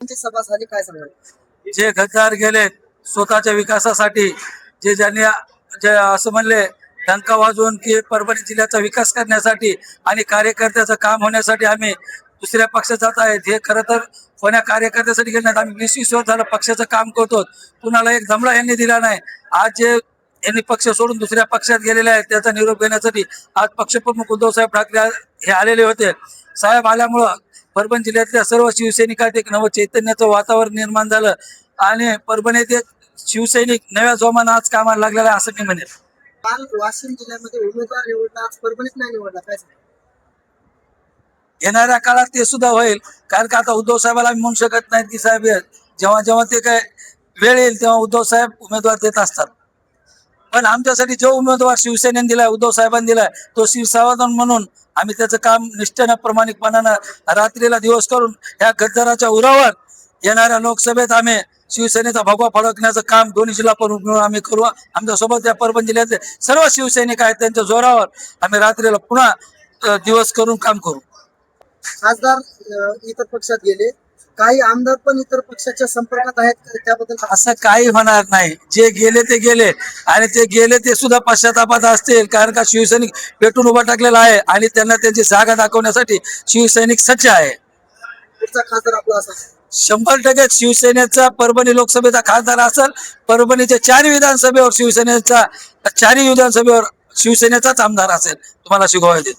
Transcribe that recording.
सभा झाली, काय सांगाल? जे गद्दार गेले स्वतःच्या विकासासाठी, ज्यांनी जे असं म्हणले डंका वाजवून की परभणी जिल्ह्याचा विकास करण्यासाठी आणि कार्यकर्त्याचं काम होण्यासाठी आम्ही दुसऱ्या पक्षात जात आहेत, हे खरं तर कोण्या कार्यकर्त्यासाठी गेले नाहीत. आम्ही 20-20 वर्ष झालं पक्षाचं काम करतो, कुणाला एक धमडा यांनी दिला नाही. आज जे यांनी पक्ष सोडून दुसऱ्या पक्षात गेलेले आहेत त्याचा निरोप घेण्यासाठी आज पक्षप्रमुख उद्धवसाहेब ठाकरे हे आलेले होते. साहेब आल्यामुळं परभणी जिल्ह्यातल्या सर्व शिवसैनिकात एक नवं चैतन्याचं वातावरण निर्माण झालं आणि परभणीत एक शिवसैनिक नव्या जोमानं आज कामाला लागलेला आहे असं मी म्हणेन. काल वाशिम जिल्ह्यामध्ये उमेदवार निवडला, आज परभणीत नाही निवडला, काय सांगाल? येणाऱ्या काळात ते सुद्धा होईल, कारण का आता उद्धव साहेबाला आम्ही म्हणू शकत नाही की साहेब जेव्हा जेव्हा ते काय वेळ येईल तेव्हा उद्धव साहेब उमेदवार देत असतात. पण आमच्यासाठी जो उमेदवार शिवसेनेने दिलाय, उद्धव साहेबांनी दिलाय, तो शिवसावधान म्हणून आम्ही त्याचं काम निष्ठेनं प्रामाणिकपणानं रात्रीला दिवस करून ह्या गद्दाराच्या उरावर येणाऱ्या लोकसभेत आम्ही शिवसेनेचा भगवा फडकण्याचं काम दोन्ही जिल्हा प्रमुख मिळून आम्ही करू. आमच्यासोबत या परभणी जिल्ह्यातले सर्व शिवसैनिक आहेत, त्यांच्या जोरावर आम्ही रात्रीला पुन्हा दिवस करून काम करू. खासदार इतर पक्षात गेले, काही आमदार पण इतर पक्षाच्या संपर्कात आहेत, त्याबद्दल असं काही होणार नाही. जे गेले ते गेले आणि ते गेले ते सुद्धा पश्चातापात असतील, कारण का शिवसैनिक पेटून उभा टाकलेला आहे आणि त्यांना त्यांची जागा दाखवण्यासाठी शिवसैनिक सज्ज आहे. पुढचा खासदार आपला असा 100% शिवसेनेचा परभणी लोकसभेचा खासदार असेल. परभणीच्या 4 विधानसभेवर शिवसेनेचा 4 विधानसभेवर शिवसेनेचाच आमदार असेल, तुम्हाला शिकवायचे.